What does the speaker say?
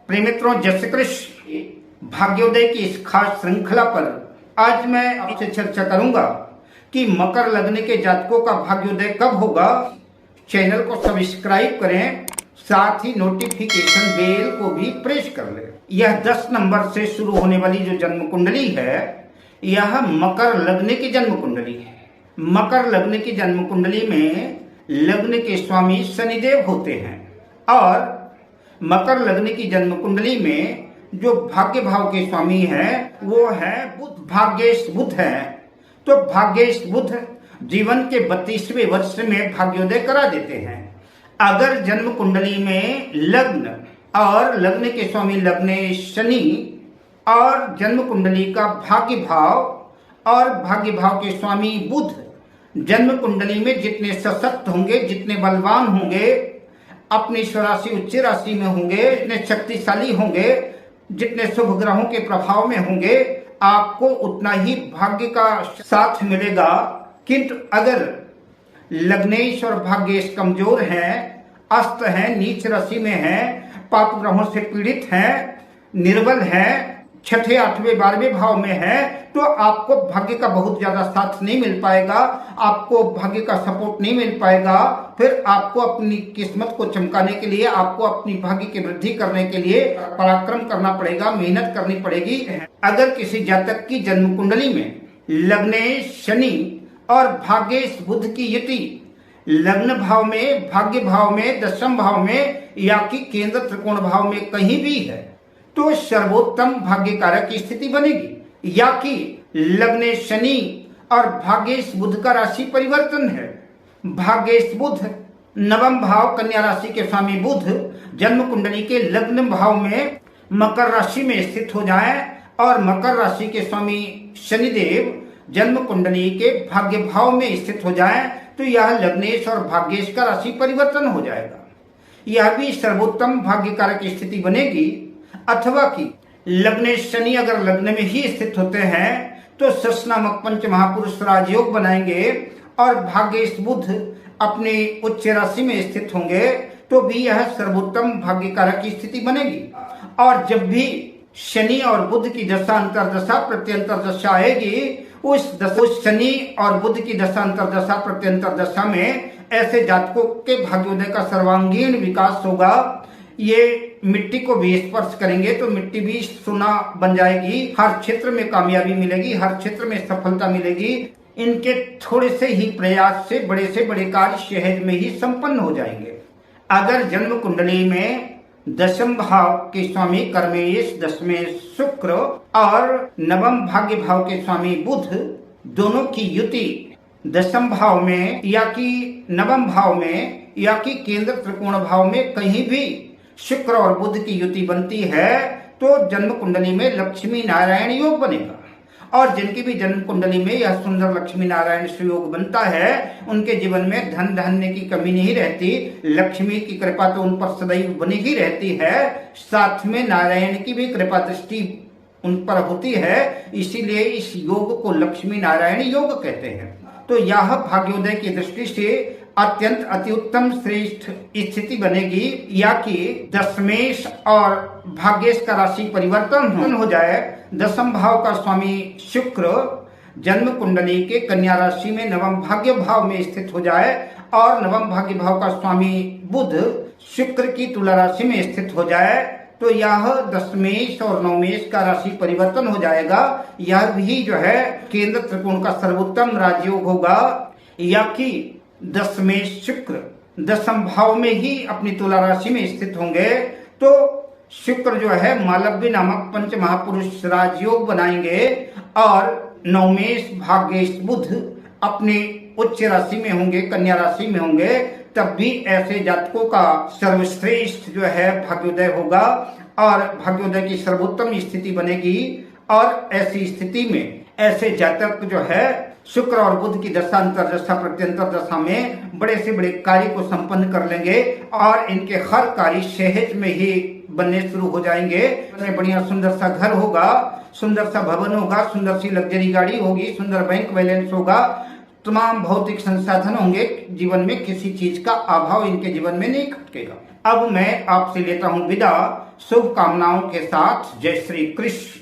प्रिय मित्रों, जय श्री कृष्ण। भाग्योदय की इस खास श्रृंखला पर आज मैं आपसे चर्चा करूंगा कि मकर लग्न के जातकों का भाग्योदय कब होगा। चैनल को सब्सक्राइब करें, साथ ही नोटिफिकेशन बेल को भी प्रेस कर लें। यह 10 नंबर से शुरू होने वाली जो जन्म कुंडली है, यह मकर लग्न की जन्म कुंडली है। मकर लग्न की जन्म कुंडली में लग्न के स्वामी शनिदेव होते हैं और मकर लग्न की जन्म कुंडली में जो भाग्य भाव के स्वामी हैं वो है बुध, भाग्येश बुध है। तो भाग्येश बुध जीवन के 32वें वर्ष में भाग्योदय करा देते हैं। अगर जन्म कुंडली में लग्न और लग्न के स्वामी लग्नेश शनि और जन्म कुंडली का भाग्य भाव और भाग्य भाव के स्वामी बुध जन्म कुंडली में जितने सशक्त होंगे, जितने बलवान होंगे, अपनी स्वराशि उच्च राशि में होंगे, जितने शक्तिशाली होंगे, जितने शुभ ग्रहों के प्रभाव में होंगे, आपको उतना ही भाग्य का साथ मिलेगा। किंतु अगर लग्नेश और भाग्येश कमजोर हैं, अस्त हैं, नीच राशि में हैं, पाप ग्रहों से पीड़ित हैं, निर्बल हैं, 6ठे 8वें 12वें भाव में है, तो आपको भाग्य का बहुत ज्यादा साथ नहीं मिल पाएगा, आपको भाग्य का सपोर्ट नहीं मिल पाएगा। फिर आपको अपनी किस्मत को चमकाने के लिए, आपको अपनी भाग्य की वृद्धि करने के लिए पराक्रम करना पड़ेगा, मेहनत करनी पड़ेगी। अगर किसी जातक की जन्म कुंडली में लग्नेश शनि और भाग्येश बुध की युति लग्न भाव में, भाग्य भाव में, दशम भाव में या कि केंद्र त्रिकोण भाव में कहीं भी है तो सर्वोत्तम भाग्यकारक की स्थिति बनेगी। या कि लग्न शनि और भाग्येश बुध का राशि परिवर्तन है। भाग्येश बुध नवम भाव कन्या राशि के स्वामी बुध जन्म कुंडली के लग्न भाव में मकर राशि में स्थित हो जाए और मकर राशि के स्वामी शनिदेव जन्म कुंडली के भाग्य भाव में स्थित हो जाए तो यह लग्नेश और भाग्येश का राशि परिवर्तन हो जाएगा। यह भी सर्वोत्तम भाग्यकारक की स्थिति बनेगी। अथवा कि लग्नेश शनि अगर लग्न में ही स्थित होते हैं तो शश नामक पंच महापुरुष राजयोग बनाएंगे और भाग्येश बुध अपने उच्च राशि में स्थित होंगे तो भी यह सर्वोत्तम भाग्यकारक की स्थिति बनेगी। और जब भी शनि और बुध की दशा अंतरदशा प्रत्यंतर दशा आएगी, उस शनि और बुध की दशा अंतरदशा प्रत्यंतर दशा में ऐसे जातकों के भाग्योदय का सर्वांगीण विकास होगा। ये मिट्टी को भी स्पर्श करेंगे तो मिट्टी भी सोना बन जाएगी, हर क्षेत्र में कामयाबी मिलेगी, हर क्षेत्र में सफलता मिलेगी। इनके थोड़े से ही प्रयास से बड़े कार्य सहज में ही संपन्न हो जाएंगे। अगर जन्म कुंडली में दशम भाव के स्वामी कर्मेश, दशमें शुक्र और नवम भाग्य भाव के स्वामी बुध दोनों की युति दशम भाव में या कि नवम भाव में या कि केंद्र त्रिकोण भाव में कहीं भी शुक्र और बुध की युति बनती है तो जन्म कुंडली में लक्ष्मी नारायण योग बनेगा। और जिनकी भी जन्म कुंडली में यह सुंदर लक्ष्मी नारायण योग बनता है उनके जीवन में धन धान्य की कमी नहीं रहती, लक्ष्मी की कृपा तो उन पर सदैव बनी ही रहती है, साथ में नारायण की भी कृपा दृष्टि उन पर होती है। इसीलिए इस योग को लक्ष्मी नारायण योग कहते हैं। तो यह भाग्योदय की दृष्टि से अत्यंत अति उत्तम श्रेष्ठ स्थिति बनेगी। या कि दशमेश और भाग्येश का राशि परिवर्तन हो जाए, दशम भाव का स्वामी शुक्र जन्म कुंडली के कन्या राशि में नवम भाग्य भाव में स्थित हो जाए और नवम भाग्य भाव का स्वामी बुध शुक्र की तुला राशि में स्थित हो जाए तो यह दशमेश और नवमेश का राशि परिवर्तन हो जाएगा। यह भी जो है केंद्र त्रिकोण का सर्वोत्तम राजयोग होगा। या कि दशमेश शुक्र दशम भाव में ही अपनी तुला राशि में स्थित होंगे तो शुक्र जो है मालव्य नामक पंच महापुरुष राजयोग बनाएंगे और नवमेश भाग्येश बुध अपने उच्च राशि में होंगे, कन्या राशि में होंगे। तब भी ऐसे जातकों का सर्वश्रेष्ठ जो है भाग्योदय होगा और भाग्योदय की सर्वोत्तम स्थिति बनेगी। और ऐसी स्थिति में ऐसे जातक जो है शुक्र और बुध की दशा अंतरदशा प्रत्यंतर दशा में बड़े से बड़े कार्य को संपन्न कर लेंगे और इनके हर कार्य सहज में ही बनने शुरू हो जाएंगे। बढ़िया सुंदर सा घर होगा, सुंदर सा भवन होगा, सुंदर सी लग्जरी गाड़ी होगी, सुंदर बैंक बैलेंस होगा, तमाम भौतिक संसाधन होंगे। जीवन में किसी चीज का अभाव इनके जीवन में नहीं खटकेगा। अब मैं आपसे लेता हूं विदा शुभकामनाओं के साथ। जय श्री कृष्ण।